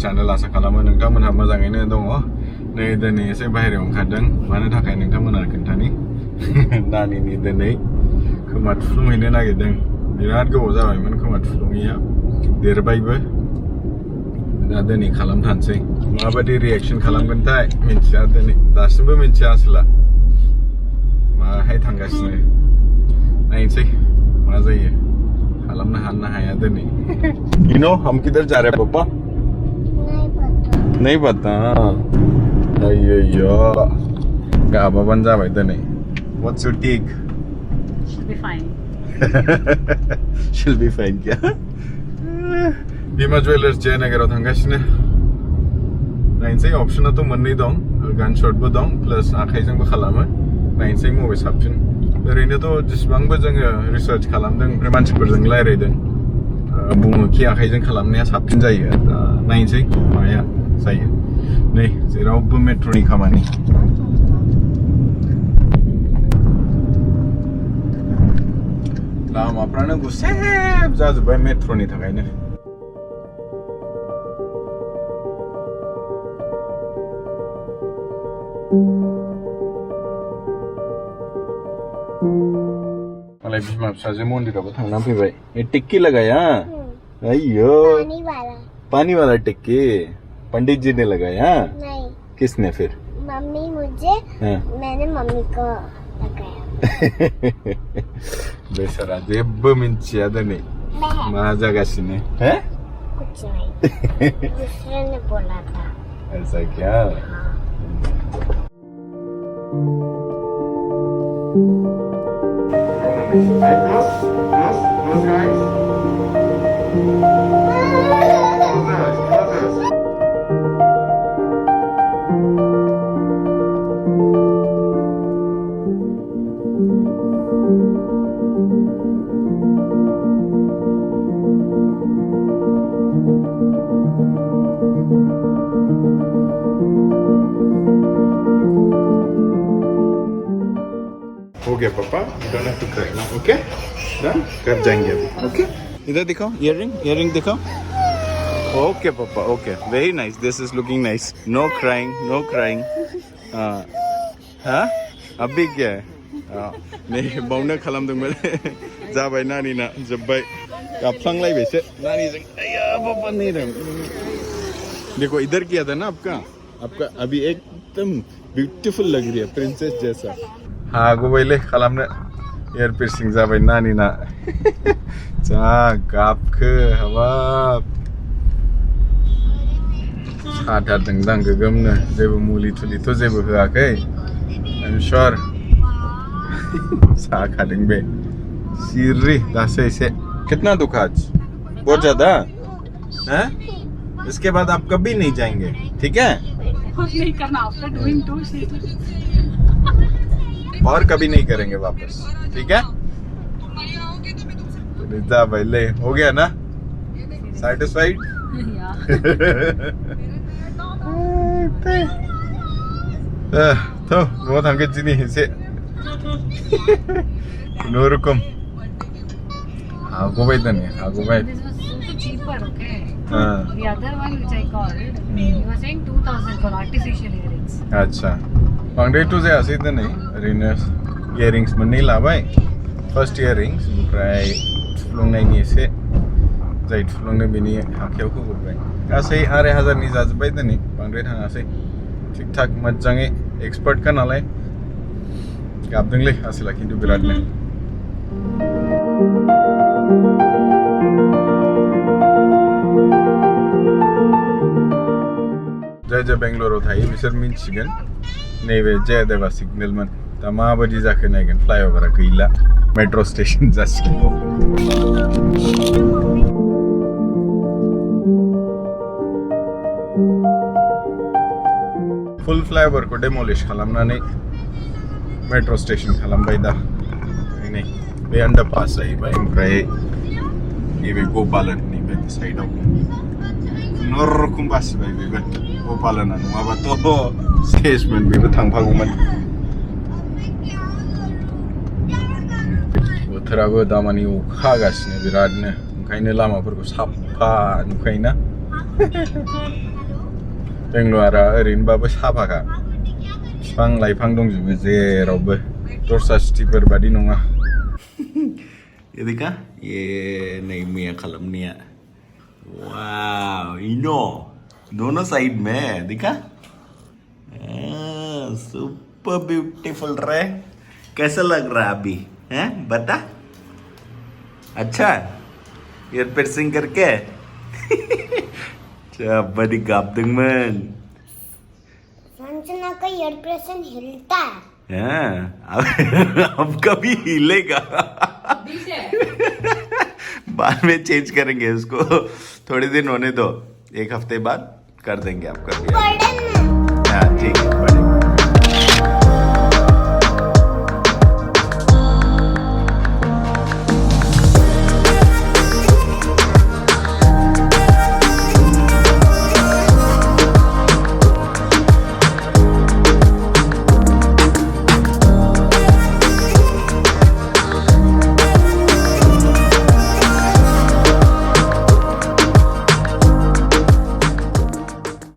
channel आसा खालामो नोंथांमोनहा मोजाङैनो दङ नै दिनै एसे बाहेरायाव ओंखारदों मानो थाखाय नोंथांमोनहा खोन्थानि नानिनि दिनै खोमा थुफ्लुंहैनो नागिरदों बिराद गोबाव जाबायमोन खोमा थुफ्लुंहैया देरबायबो दा दिनै खालामथारसै माबायदि रिएक्शन खालामगोनथाय मिन्थिया दिनै दासिमबो मिन्थिया आसोला माहाय थांगासिनो नायनोसै मा जायो खालामनो हानो हाया दिनै You know हम किधर जा रहे हैं पापा नहीं पता अय्यो गाबा बन जाबाय दिनै What's your take She'll be fine She'll be fine क्या Bhima Jwellers जयनगराव थांगासिनो नायनोसै अपसनाथ' मोननै दं गान शटबो दं प्लास आखाइजोंबो खालामो नायनोसै मबे साबसिन ओरैनोथ' जेसेबांबो जोङो रिसार्च खालामदों ओमफ्राय मानसिफोरजों रायज्लायदों बुङो कि आखाइजों खालामनाया साबसिन जायो दा नायनोसै माया जायो नै जेरावबो मेट्र'नि खामानि लामाफ्रानो गुसेब जाजोब्बाय मेट्र'नि थाखायनो मालाय बिमा फिसाजो मन्दिरावबो थांना फैबाय ये टिक्की लगाया अय्यो पानी वाला टिक्की पंडित जी ने लगाया नहीं किसने फिर मम्मी मुझे मैंने मम्मी को लगाया बेचारा जेबो मिन्थिया दिनै मा जागासिनो हैं कुछ नहीं दूसरे ने बोला था ऐसा क्या हो गया papa don't have to cry now okay done कर जाएंगे अभी ओके इधर दिखाओ इयररिंग दिखाओ okay papa okay very nice this is looking nice no crying हाँ अभी क्या है नहीं बावनो खालामदोंमोन जाबाय नानिना जोब्बाय गाबफ्लांलायबायसो नानिजों आया पापा नहीं देखो इधर किया था ना आपका अभी एकदम ब्यूटीफुल लग रही है प्रिंसेस जैसा हागौबायलै खालामनो एयार पिर्सिं जाबाय नानिना जा गाबखो हाबाब साथारदोंदां गोगोमनो जेबो मुलि थुलिथ' जेबो होआखै आइम श्योर साखादों बे सिरि दासो एसे कितना दुखा आज बहुत ज्यादा हैं इसके बाद आप कभी नहीं जाएंगे ठीक है नहीं करना आफ्टर डूइंग टू और कभी नहीं करेंगे वापस ठीक है रिजा भाई ले हो गया ना सैटिस्फाइड तो बहुत हमके जिनी से नोरुकुम हागो भाई दने हागो भाई This was also cheaper, okay? The other one which I called, he was saying 2,000 for artificial earrings. अच्छा बांद्राय तो जायासै दिनै ओरैनो इयारिंग्स मोननै लाबाय फार्स्ट इयारिंग्स ओमफ्राय थुफ्लुंनायनि एसे जाय थुफ्लुंनो बेनि आखायाव होहरबाय गासै 2,500 जाजोब्बाय दिनै बांद्राय थाङासै थिक थाक मोजाङै एक्सपार्टखा नालाय गाबदोंलै आसोला खिन्थु बिरादनो जाय बेंगलराव थायो बिसोर मिन्थिगोन नैबे जयदेवा सिगनेलमोन दा माबायदि जाखो नायगोन फ्लाइओभारा गैला मेट्र' स्टेशन जासिगोन फुल फ्लाइओभारखौ डेमलिश खालामनानै मेट्र' स्टेशन खालामबाय दा नै बे आन्डारपास जाहैबाय ओमफ्राय नैबे गपालननि बे साइडआव खुनुरुखुम बासिबाय बेबो गपालना नङाबाथ' सेसमोन बेबो थांफागौमोन बोथोराबो दामानि अखा हागासिनो बिरादनो ओंखायनो लामाफोरखौ साफा नुखायोना जोंल' आरो ओरैनोबाबो साफाखा बिफां लाइफां दंजोबो जेरावबो दस्रा सिटिफोर बादि नङा Edika ये नहीं मिया खालामनिया वाव इनो दोनों साइड में दिखा सुपर ब्यूटीफुल रे कैसा लग रहा है अभी हैं बता अच्छा ईयर पियर्सिंग करके बड़ी गाबदंगमन संजना का ईयर प्रेशन हिलता है हाँ अब कभी हिलेगा बाद में चेंज करेंगे उसको थोड़े दिन होने दो 1 हफ्ते बाद कर देंगे आपका भी हाँ ठीक है